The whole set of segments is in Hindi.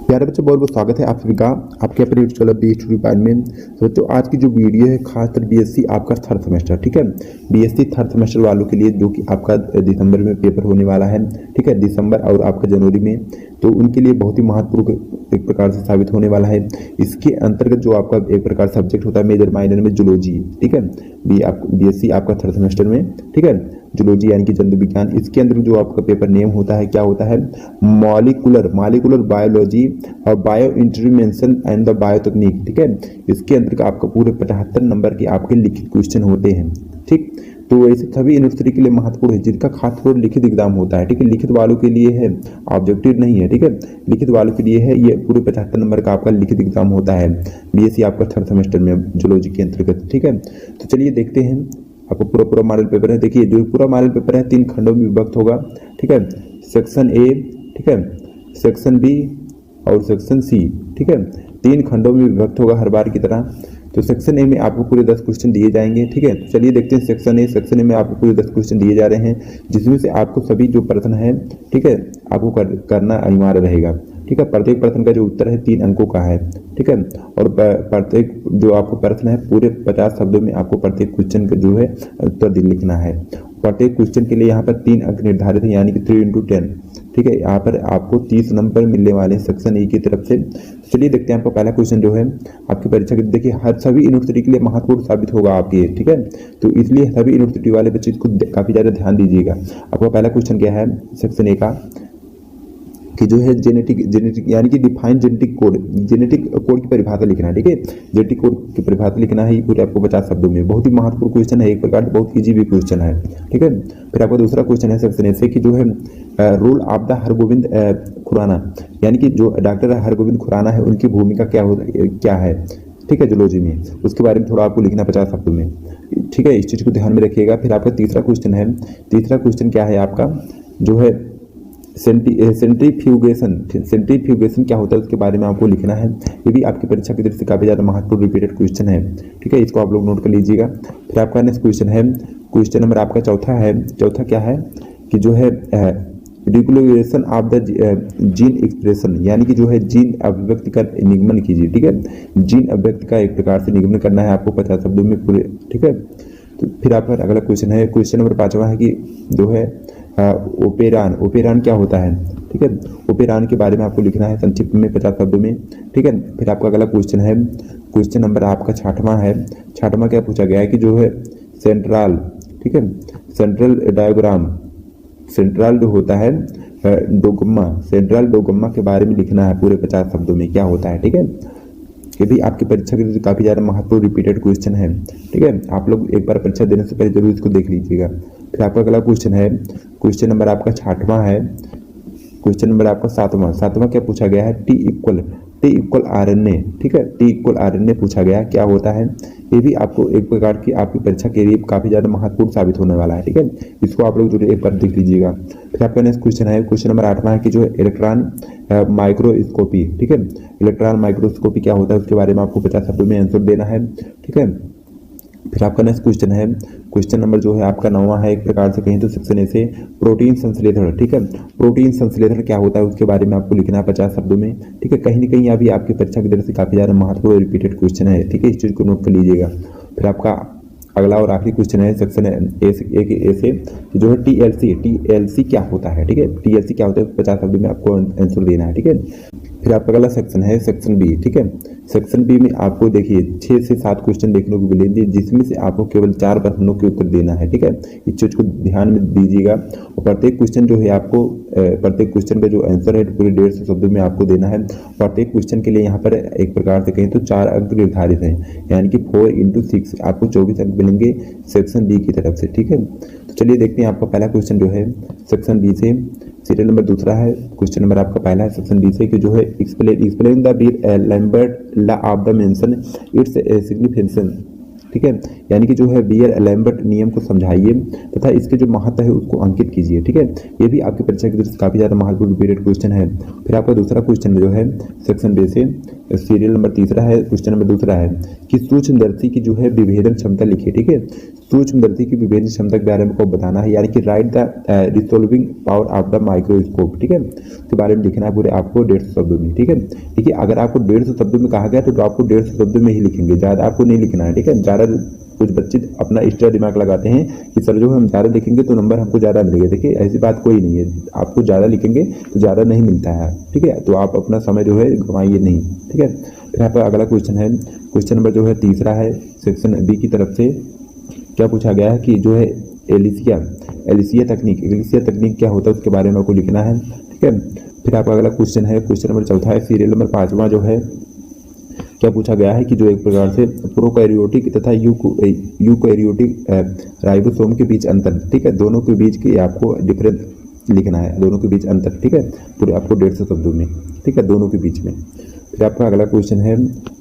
प्यारे बच्चों, बहुत बहुत स्वागत है आप सभी का आपके अपने यूट्यूब चैनल BSc डिपार्टमेंट। तो आज की जो वीडियो है खासकर BSc आपका थर्ड सेमेस्टर, ठीक है। BSc थर्ड सेमेस्टर वालों के लिए जो कि आपका दिसंबर में पेपर होने वाला है, ठीक है, दिसंबर और आपका जनवरी में, तो उनके लिए बहुत ही महत्वपूर्ण एक प्रकार से साबित होने वाला है। इसके अंतर्गत जो आपका एक प्रकार सब्जेक्ट होता है मेजर माइनर में जूलॉजी, ठीक है, BSc आपका थर्ड सेमेस्टर में, ठीक है, जूलॉजी यानी कि जंतु विज्ञान। इसके अंदर जो आपका पेपर नेम होता है क्या होता है, मॉलिकुलर बायोलॉजी और bio instrumentation and the biotechnic, ठीक है। इसके अंदर आपका पूरे 75 नंबर के आपके लिखित क्वेश्चन होते हैं, ठीक। तो ऐसे सभी यूनिवर्सिटी के लिए महत्वपूर्ण है जिनका खासतौर लिखित एग्जाम होता है, ठीक है। लिखित वालों के लिए है, ऑब्जेक्टिव नहीं है, ठीक है। लिखित वालों के लिए है, ये पूरे 75 नंबर का आपका लिखित एग्जाम होता है BSc आपका थर्ड सेमेस्टर में जूलॉजी के अंतर्गत, ठीक है। तो चलिए देखते हैं आपको पूरा मॉडल पेपर है। देखिए जो पूरा मॉडल पेपर है 3 खंडों में विभक्त होगा, ठीक है। सेक्शन ए, ठीक है, सेक्शन बी और सेक्शन सी, ठीक है। 3 खंडों में विभक्त होगा हर बार की तरह। तो सेक्शन ए में आपको पूरे 10 क्वेश्चन दिए जाएंगे, ठीक है। तो चलिए देखते हैं सेक्शन ए। सेक्शन ए में आपको पूरे 10 क्वेश्चन दिए जा रहे हैं, जिसमें से आपको सभी जो प्रश्न है, ठीक है, आपको करना अनिवार्य रहेगा, ठीक है। प्रत्येक प्रश्न का जो उत्तर है 3 अंकों का है, ठीक है। और प्रत्येक जो आपको प्रश्न है पूरे 50 शब्दों में आपको प्रत्येक क्वेश्चन का जो है उत्तर लिखना है। प्रत्येक क्वेश्चन के लिए यहाँ पर 3 अंक निर्धारित है, यानी कि 3 × 10, ठीक है। यहाँ पर आपको 30 नंबर मिलने वाले हैं सेक्शन ए की तरफ से। चलिए देखते हैं आपका पहला क्वेश्चन जो है आपकी परीक्षा के, देखिए हर सभी यूनिवर्सिटी के लिए महत्वपूर्ण साबित होगा आपके, ठीक है। तो इसलिए सभी यूनिवर्सिटी वाले बच्चे इसको काफी ज्यादा ध्यान दीजिएगा। आपका पहला क्वेश्चन क्या है सेक्शन ए का, कि जो है जेनेटिक यानी कि डिफाइन जेनेटिक कोड की परिभाषा लिखना है, ठीक है। जेनेटिक कोड की परिभाषा लिखना है, ये पूरे आपको 50 शब्दों में। बहुत ही महत्वपूर्ण क्वेश्चन है, एक प्रकार से बहुत इजी भी क्वेश्चन है, ठीक है। फिर आपका दूसरा क्वेश्चन है सेक्शन ए से, कि जो है role of the Hargobind Khorana, यानी कि जो डॉक्टर हरगोविंद खुराना है उनकी भूमिका क्या है, ठीक है, जूलॉजी में, उसके बारे में थोड़ा आपको लिखना 50 शब्दों में, ठीक है। इस चीज को ध्यान में रखिएगा। फिर आपका तीसरा क्वेश्चन है, तीसरा क्वेश्चन क्या है आपका, जो है सेंट्रीफ्यूगेशन क्या होता है उसके बारे में आपको लिखना है। ये भी आपकी परीक्षा की दृष्टि से काफी ज्यादा महत्वपूर्ण रिपीटेड क्वेश्चन है, ठीक है। इसको आप लोग नोट कर लीजिएगा। फिर आपका नेक्स्ट क्वेश्चन है, क्वेश्चन नंबर आपका चौथा है। चौथा क्या है कि जो है regulation of the gene expression, यानी कि जो है जीन अभिव्यक्ति का निगमन कीजिए, ठीक है। जीन अभिव्यक्ति का एक प्रकार से निगमन करना है आपको 50 शब्दों में पूरे, ठीक है। तो फिर आपका अगला क्वेश्चन है, क्वेश्चन नंबर 5वां है, कि जो है ओपेरान क्या होता है, ठीक है। ओपेरान के बारे में आपको लिखना है संक्षिप्त में 50 शब्दों में, ठीक है। फिर आपका अगला क्वेश्चन है, क्वेश्चन नंबर आपका 6वां है। 6वां क्या पूछा गया है, कि जो है सेंट्रल, ठीक है, सेंट्रल डायग्राम, सेंट्रल जो होता है डोगमा, सेंट्रल डोगमा के बारे में लिखना है पूरे 50 शब्दों में क्या होता है, ठीक है। ये भी आपकी परीक्षा के लिए काफी ज्यादा महत्वपूर्ण रिपीटेड क्वेश्चन है, ठीक है। आप लोग एक बार परीक्षा देने से पहले जरूर इसको देख लीजिएगा। फिर आपका अगला क्वेश्चन है, क्वेश्चन नंबर आपका 6वां है। क्वेश्चन नंबर आपका 7वां क्या पूछा गया है, टी इक्वल RNA, ठीक है। टी इक्वल RNA पूछा गया क्या होता है। ये भी आपको एक प्रकार की आपकी परीक्षा के लिए काफी ज्यादा महत्वपूर्ण साबित होने वाला है, ठीक है। इसको आप लोग जरूर एक बार देख लीजिएगा। फिर आपका नेक्स्ट क्वेश्चन है, क्वेश्चन नंबर 8वां है, कि जो है इलेक्ट्रॉन माइक्रोस्कोपी, ठीक है। इलेक्ट्रॉन माइक्रोस्कोपी क्या होता है उसके बारे में आपको 50 शब्दों में आंसर देना है, ठीक है। फिर आपका नेक्स्ट क्वेश्चन है, क्वेश्चन नंबर जो है आपका 9वां है, एक प्रकार से कहें तो सेक्शन ए से प्रोटीन संश्लेषण, ठीक है। प्रोटीन संश्लेषण क्या होता है उसके बारे में आपको लिखना है 50 शब्दों में, ठीक है। कहीं ना कहीं अभी आपकी परीक्षा की दृष्टि से काफी ज्यादा महत्वपूर्ण रिपीटेड क्वेश्चन है, ठीक है। इस चीज को नोट कर लीजिएगा। फिर आपका अगला और आखिरी क्वेश्चन है सेक्शन ए से, जो है टीएलसी क्या होता है, ठीक है। टीएलसी क्या होता है 50 शब्दों में आपको आंसर देना है, ठीक है। फिर आपका अगला सेक्शन है सेक्शन बी, ठीक है। सेक्शन बी में आपको देखिए 6 से 7 क्वेश्चन देखने को मिलेंगे, जिसमें से आपको केवल 4 प्रश्नों के उत्तर देना है, ठीक है। इस चीज को ध्यान में दीजिएगा। और प्रत्येक क्वेश्चन जो है आपको प्रत्येक क्वेश्चन का जो आंसर है पूरे 150 शब्दों में आपको देना है। प्रत्येक क्वेश्चन के लिए यहाँ पर एक प्रकार से कहें तो 4 अंक निर्धारित हैं, यानी कि 4 × 6 आपको 24 अंक मिलेंगे सेक्शन बी की तरफ से, ठीक है। तो चलिए देखते हैं आपका पहला क्वेश्चन जो है सेक्शन बी से, सीरियल नंबर दूसरा है। क्वेश्चन नंबर आपका पहला है सेक्शन बी से, कि जो है explain the Lambert law of the mention its significance, ठीक है। यानी कि जो है बियर लैम्बर्ट नियम को समझाइए तथा इसके जो महत्व है उसको अंकित कीजिए, ठीक है। ये भी आपकी परीक्षा की दृष्टि से काफी ज्यादा महत्वपूर्ण रिपीटेड क्वेश्चन है। फिर आपका दूसरा क्वेश्चन जो है सेक्शन बी से, सीरियल नंबर तीसरा है, क्वेश्चन नंबर दूसरा है कि सूक्ष्मदर्शी की जो है विभेदन क्षमता लिखिए। ठीक है, सूक्ष्मदर्शी की विभेदन क्षमता के बारे में आपको बताना है, यानी कि write the resolving power of the microscope. ठीक है, इसके बारे में लिखना है पूरे आपको 150 शब्दों में। ठीक है, देखिए अगर आपको 150 शब्दों में कहा गया तो आपको 150 शब्दों में ही लिखेंगे, ज़्यादा आपको नहीं लिखना है। ठीक है, ज़्यादा कुछ बच्चे अपना एक्स्ट्रा दिमाग लगाते हैं कि सर जो हम ज़्यादा लिखेंगे तो नंबर हमको ज़्यादा मिलेगा। देखिए ऐसी बात कोई नहीं है, आपको ज़्यादा लिखेंगे तो ज़्यादा नहीं मिलता है। ठीक है, तो आप अपना समय जो है गंवाइए नहीं। ठीक है, फिर यहाँ पर अगला क्वेश्चन है, क्वेश्चन नंबर जो है तीसरा है, सेक्शन बी की तरफ से क्या पूछा गया है कि जो है एलिसिया तकनीक क्या होता है उसके बारे में आपको लिखना है। ठीक है, फिर आपका अगला क्वेश्चन है, क्वेश्चन नंबर चौथा है, सीरियल नंबर 5वां जो है क्या पूछा गया है कि जो एक प्रकार से प्रोकैरियोटिक तथा यूकैरियोटिक राइबोसोम के बीच अंतर। ठीक है, दोनों के बीच की आपको डिफरेंस लिखना है, दोनों के बीच अंतर। ठीक है, पूरे आपको 150 शब्दों में। ठीक है, दोनों के बीच में। फिर आपका अगला क्वेश्चन है,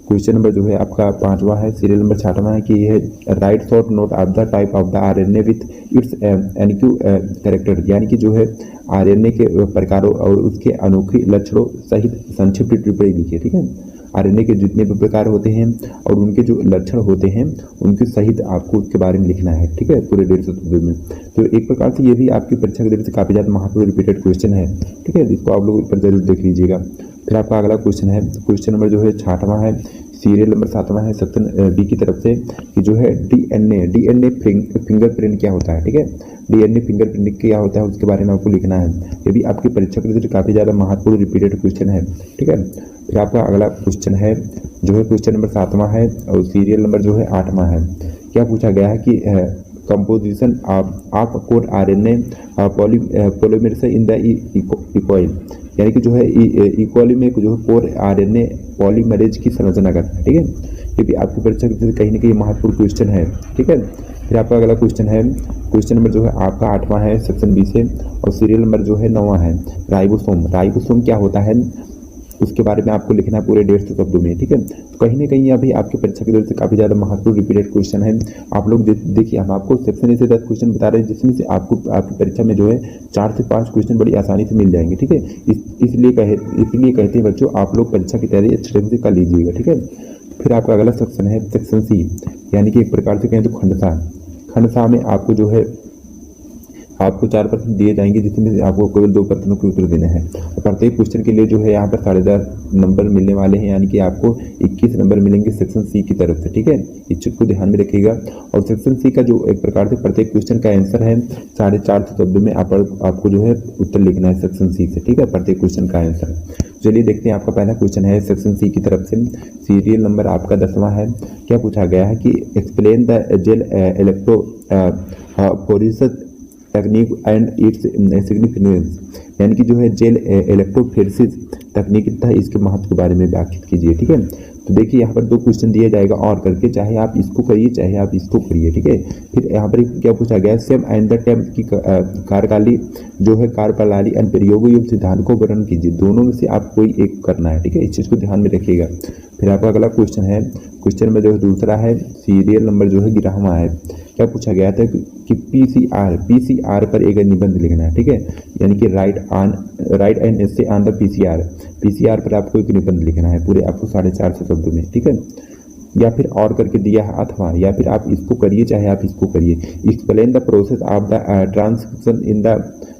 क्वेश्चन नंबर जो है आपका 5वां है, सीरियल नंबर 6वां है कि यह right short note of the type of the RNA with its NQ character, यानी कि जो है आरएनए के प्रकारों और उसके अनोखे लक्षणों सहित संक्षिप्त टिप्पणी लिखिए। ठीक है, आरएनए के जितने भी प्रकार होते हैं और उनके जो लक्षण होते हैं उनके सहित आपको उसके बारे में लिखना है। ठीक है, पूरे 150 शब्दों में। तो एक प्रकार से ये भी आपकी परीक्षा की दृष्टि से काफ़ी ज़्यादा महत्वपूर्ण रिपीटेड क्वेश्चन है। ठीक है, जिसको आप लोग ऊपर जरूर देख लीजिएगा। फिर आपका अगला क्वेश्चन है, क्वेश्चन नंबर जो है 6वां है, सीरियल नंबर 7वां है, सेक्शन बी की तरफ से कि जो है डीएनए फिंगरप्रिंट क्या होता है। ठीक है, डीएनए फिंगरप्रिंट क्या होता है उसके बारे में आपको लिखना है। ये भी आपकी परीक्षा के दृष्टि से काफ़ी ज़्यादा महत्वपूर्ण रिपीटेड क्वेश्चन है। ठीक है, फिर आपका अगला क्वेश्चन है जो है क्वेश्चन नंबर 7वां है और सीरियल नंबर जो है 8वां है। क्या पूछा गया है कि composition of core RNA polymerase in the E coli, यानी कि जो है इक्वाली में जो है कोर आरएनए पॉलीमरेज की संरचना करता है। ठीक है, ये भी आपकी परीक्षा के कहीं ना कहीं महत्वपूर्ण क्वेश्चन है। ठीक है, फिर आपका अगला क्वेश्चन है, क्वेश्चन नंबर जो है आपका 8वां है सेक्शन बी से और सीरियल नंबर जो है 9वां है, राइबोसोम क्या होता है उसके बारे में आपको लिखना है पूरे 150 शब्दों में। ठीक है, तो कहीं ना कहीं अभी आपकी परीक्षा की दृष्टि से काफ़ी ज़्यादा महत्वपूर्ण रिपीटेड क्वेश्चन है। आप लोग देखिए, हम आपको सेक्शन ए से 10 क्वेश्चन बता रहे हैं जिसमें से आपको आपकी परीक्षा में जो है 4 से 5 क्वेश्चन बड़ी आसानी से मिल जाएंगे। ठीक है, इसलिए कहते हैं बच्चों आप लोग परीक्षा की तैयारी अच्छे ढंग से कर लीजिएगा। ठीक है, फिर आपका अगला सेक्शन है सेक्शन सी, यानी कि एक प्रकार से कहें तो खंडसा में आपको जो है आपको 4 प्रश्न दिए जाएंगे जिसमें से आपको केवल 2 प्रश्नों के उत्तर देने हैं। प्रत्येक क्वेश्चन के लिए जो है यहाँ पर 10.5 नंबर मिलने वाले हैं, यानी कि आपको 21 नंबर मिलेंगे सेक्शन सी की तरफ से। ठीक है, इस चीज को ध्यान में रखिएगा। और सेक्शन सी का जो एक प्रकार से प्रत्येक क्वेश्चन का आंसर है 450 शब्दों में आपको जो है उत्तर लिखना है सेक्शन सी से। ठीक है, प्रत्येक क्वेश्चन का आंसर। चलिए देखते हैं, आपका पहला क्वेश्चन है सेक्शन सी की तरफ से, सीरियल नंबर आपका 10वां है। क्या पूछा गया है कि explain the gel electrophoresis technique and its significance, यानी कि जो है जेल इलेक्ट्रोफोरेसिस तकनीक तथा इसके महत्व के बारे में व्याख्या कीजिए। ठीक है, तो देखिए यहाँ पर 2 क्वेश्चन दिया जाएगा और करके, चाहे आप इसको करिए चाहे आप इसको करिए। ठीक है, फिर यहाँ पर क्या पूछा गया है, सेम एंड द टेम की कार्यप्रणाली जो है कार्यप्रणाली एंड प्रयोग योग सिद्धांत को वर्णन कीजिए। दोनों में से आप कोई एक करना है। ठीक है, इस चीज़ को ध्यान में रखिएगा। फिर आपका अगला क्वेश्चन है, क्वेश्चन में जो है दूसरा है, सीरियल नंबर जो है 11वां है। क्या पूछा गया था कि पीसीआर पर एक निबंध लिखना है। ठीक है, यानी कि write an essay on the PCR पर आपको एक निबंध लिखना है पूरे आपको 450 शब्दों में। ठीक है, या फिर और करके दिया है अथवा, या फिर आप इसको करिए चाहे आप इसको करिए। Explain the process of the transcription in the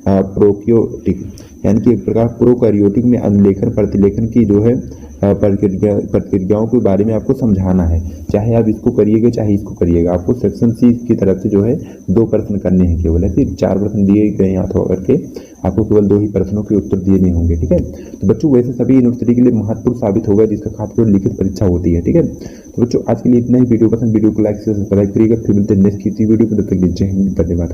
prokaryotic, यानी कि एक प्रकार प्रोकैरियोटिक में अनुलेखन प्रतिलेखन की जो है प्रक्रियाओं के बारे में आपको समझाना है। चाहे आप इसको करिएगा चाहे इसको करिएगा, आपको सेक्शन सी की तरफ से जो है 2 प्रश्न करने हैं केवल, है फिर 4 प्रश्न दिए गए हैं अथवा करके आपको केवल 2 ही प्रश्नों के उत्तर दिए नहीं होंगे। ठीक है, तो बच्चों वैसे सभी यूनिवर्सिटी के लिए महत्वपूर्ण साबित होगा जिसका खासतौर लिखित परीक्षा होती है। ठीक है, तो बच्चों आज के लिए इतना ही। वीडियो पसंद वीडियो को लाइक से सब्सक्राइब करिएगा। फिर मिलते हैं नेक्स्ट किसी वीडियो में, तब तक जय हिंद, धन्यवाद।